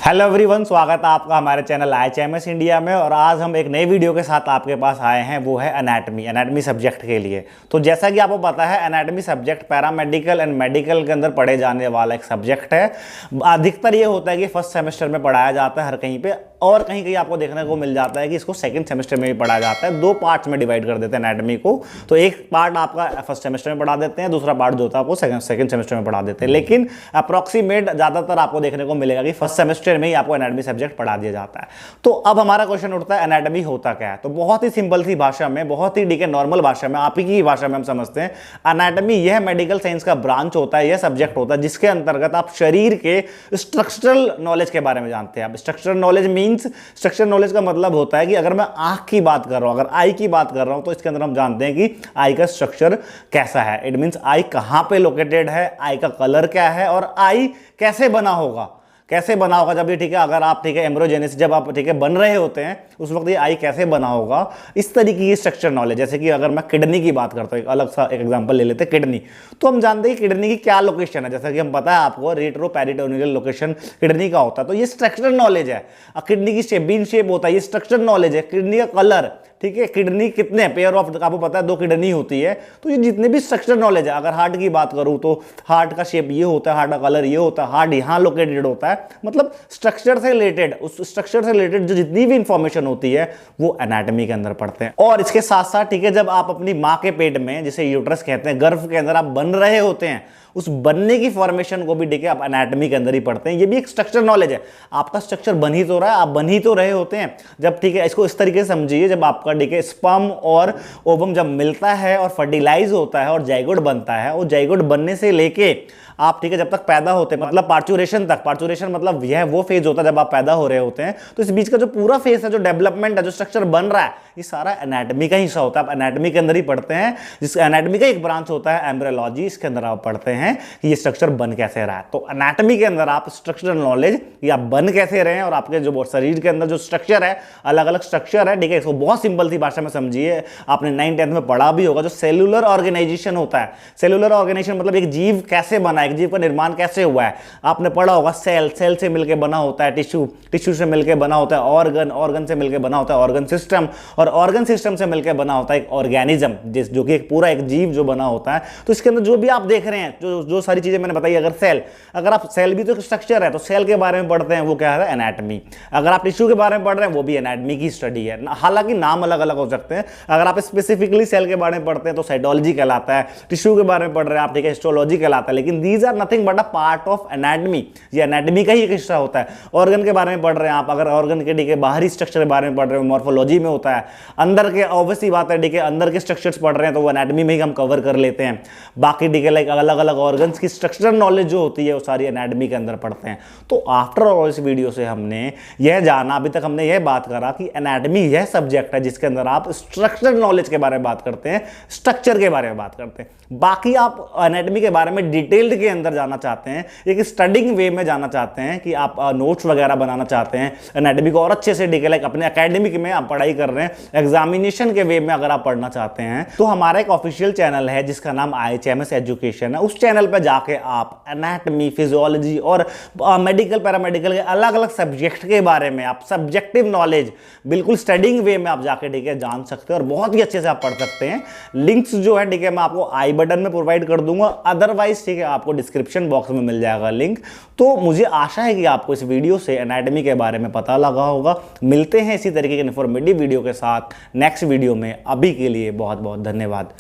Hello everyone, स्वागत है आपका हमारे चैनल IHMS इंडिया में। और आज हम एक नई वीडियो के साथ आपके पास आए हैं, वो है एनाटमी सब्जेक्ट के लिए। तो जैसा कि आपको पता है, anatomy subject paramedical and medical के अंदर पढ़े जाने वाला एक सब्जेक्ट है। अधिकतर ये होता है कि फर्स्ट सेमेस्टर में पढ़ाया जाता है हर कहीं पे, और कहीं कहीं आपको देखने को मिल जाता है कि इसको सेकंड सेमेस्टर में भी पढ़ाया जाता है। दो पार्ट्स में डिवाइड कर देते हैं एनाटमी को। तो एक पार्ट आपका फर्स्ट सेमेस्टर में पढ़ा देते हैं, दूसरा पार्ट जो होता है आपको सेकंड सेमेस्टर में पढ़ा देते हैं। लेकिन अप्रॉक्सीमेट ज्यादातर आपको देखने को मिलेगा कि फर्स्ट सेमेस्टर में ही आपको एनाटमी सब्जेक्ट पढ़ा दिया जाता है। तो अब हमारा क्वेश्चन उठता है, एनाटमी होता क्या है? तो बहुत ही सिंपल सी भाषा में, बहुत ही डीके नॉर्मल भाषा में, आप ही की भाषा में हम समझते हैं, एनाटमी यह मेडिकल साइंस का ब्रांच होता है, यह सब्जेक्ट होता है जिसके अंतर्गत आप शरीर के स्ट्रक्चरल नॉलेज के बारे में जानते हैं। अब structural knowledge means, structural knowledge का मतलब होता है कि अगर मैं आंख की बात कर रहा हूं, अगर आई की बात कर रहा हूं, तो इसके अंदर हम जानते हैं कि आई का स्ट्रक्चर कैसा है। इट मींस आई कहां पे लोकेटेड है, आई का कलर क्या है, और आई कैसे बना होगा, कैसे बना होगा जब ये, ठीक है, अगर आप, ठीक है, एम्ब्रियोजेनिसिस जब आप, ठीक है, बन रहे होते हैं उस वक्त ये आई कैसे बना होगा, इस तरीके की स्ट्रक्चर नॉलेज। जैसे कि अगर मैं किडनी की बात करता हूं, एक अलग सा एक एग्जांपल ले लेते हैं, किडनी। तो हम जानते हैं कि किडनी की क्या लोकेशन है, जैसा कि हम पता है आपको, रेट्रो पेरिटोनियल लोकेशन किडनी का होता है। तो ये स्ट्रक्चरल नॉलेज है। किडनी की शेप, बीन शेप होता है, ये स्ट्रक्चरल नॉलेज है। किडनी का कलर, ठीक है, किडनी कितने पेयर ऑफ, आपको पता है 2 किडनी होती है। तो ये जितने भी स्ट्रक्चर नॉलेज है, अगर हार्ट की बात करूं तो हार्ट का शेप ये होता है, हार्ट का कलर ये होता है, हार्ट यहां लोकेटेड होता है। मतलब स्ट्रक्चर से रिलेटेड, उस स्ट्रक्चर से रिलेटेड जो जितनी भी इंफॉर्मेशन होती है वो एनाटमी के अंदर पढ़ते हैं। और इसके साथ साथ, ठीक है, जब आप अपनी मां के पेट में, जिसे यूट्रस कहते हैं, गर्भ के अंदर आप बन रहे होते हैं, उस बनने की फॉर्मेशन को भी, ठीक है, आप एनाटमी के अंदर ही पढ़ते हैं। ये भी एक स्ट्रक्चर नॉलेज है। आपका स्ट्रक्चर बन ही तो रहा है, आप बन ही तो रहे होते हैं जब, ठीक है, इसको इस तरीके से समझिए, जब आपका, ठीक है, स्पर्म और ओवम जब मिलता है और फर्टिलाइज होता है और जाइगोट बनता है, और जाइगोट बनने से लेके आप, ठीक है, जब तक पैदा होते हैं, मतलब पार्चुरेशन तक, पार्चुरेशन मतलब यह वो फेज होता है जब आप पैदा हो रहे होते हैं। तो इस बीच का जो पूरा फेज है, जो डेवलपमेंट है, जो स्ट्रक्चर बन रहा है, ये सारा एनाटमी का हिस्सा होता है। आप एनाटमी के अंदर ही पढ़ते हैं। जिस एनाटमी का एक ब्रांच होता है एम्ब्रियोलॉजी, इसके अंदर आप पढ़ते हैं कि ये स्ट्रक्चर बन कैसे रहा है। तो एनाटमी के अंदर आप स्ट्रक्चरल नॉलेज, या बन कैसे रहे हैं, और आपके जो शरीर के अंदर जो स्ट्रक्चर है, अलग अलग स्ट्रक्चर है, ठीक है, इसको बहुत सिंपल सी भाषा में समझिए। आपने 9th-10th में पढ़ा भी होगा, जो सेलुलर ऑर्गेनाइजेशन होता है। सेलुलर ऑर्गेनाइजेशन मतलब एक जीव कैसे बना, एक जीव का निर्माण कैसे हुआ है। आपने पढ़ा होगा, सेल, सेल से मिलकर बना होता है टिश्यू, टिश्यू से मिलकर बना होता है ऑर्गन, ऑर्गन से मिलकर बना होता है ऑर्गन सिस्टम, और ऑर्गन सिस्टम से मिलकर बना होता है एक ऑर्गेनिज्म, जो कि एक पूरा एक जीव जो बना होता है। तो इसके अंदर जो भी आप देख रहे हैं, जो सारी चीजें मैंने बताई, अगर सेल, अगर आप, सेल भी तो स्ट्रक्चर है, तो सेल के बारे में पढ़ते हैं, वो क्या है, एनाटमी। अगर आप टिश्यू के बारे में पढ़ रहे हैं, वो भी एनाटमी की स्टडी है। हालांकि नाम अलग अलग हो सकते हैं। अगर आप स्पेसिफिकली सेल के बारे में पढ़ते हैं तो साइटोलॉजी कहलाता है। टिश्यू के बारे में पढ़ रहे हैं आप, ठीक है, हिस्टोलॉजी कहलाता है। लेकिन these are nothing but a part of anatomy. ये एनाटमी का ही एक हिस्सा होता है। ऑर्गन के बारे में पढ़ रहे हैं आप, अगर ऑर्गन के, ठीक है, बाहरी स्ट्रक्चर के बारे में पढ़ रहे हैं, मॉर्फोलॉजी में होता है। अंदर के, ऑब्वियसली बात है, ठीक है, अंदर के स्ट्रक्चर्स पढ़ रहे हैं तो वो एनाटमी में ही हम कवर कर लेते हैं। बाकी, ठीक है, लाइक अलग अलग ऑर्गन्स की स्ट्रक्चरल नॉलेज जो होती है वो सारी एनाटमी के अंदर पढ़ते हैं। तो आफ्टर ऑल इस वीडियो से हमने यह जाना, अभी तक हमने यह बात करा कि एनाटमी यह सब्जेक्ट है जिसके अंदर आप स्ट्रक्चरल नॉलेज के बारे में बात करते हैं, स्ट्रक्चर के बारे में बात करते हैं। बाकी आप एनाटमी के बारे में डिटेल्ड के अंदर जाना चाहते हैं, एक स्टडिंग वे में जाना चाहते हैं कि आप नोट्स वगैरह बनाना चाहते हैं एनाटमी को और अच्छे से, ठीक है, लाइक अपने एकेडमिक में आप पढ़ाई कर रहे हैं, एग्जामिनेशन के वे में अगर आप पढ़ना चाहते हैं, तो हमारा एक ऑफिशियल चैनल है जिसका नाम IHMS एजुकेशन है। उस चैनल पर जाके आप एनाटमी, फिजियोलॉजी और मेडिकल, पैरामेडिकल के अलग अलग सब्जेक्ट के बारे में आप सब्जेक्टिव नॉलेज बिल्कुल स्टडिंग वे में आप जाके, ठीक है, जान सकते हैं और बहुत ही अच्छे से आप पढ़ सकते हैं। लिंक्स जो है, ठीक है, मैं आपको आई बटन में प्रोवाइड कर दूंगा, अदरवाइज, ठीक है, आपको डिस्क्रिप्शन बॉक्स में मिल जाएगा लिंक। तो मुझे आशा है कि आपको इस वीडियो से एनाटमी के बारे में पता लगा होगा। मिलते हैं इसी तरीके के इन्फॉर्मेटिव वीडियो के साथ नेक्स्ट वीडियो में। अभी के लिए बहुत बहुत धन्यवाद।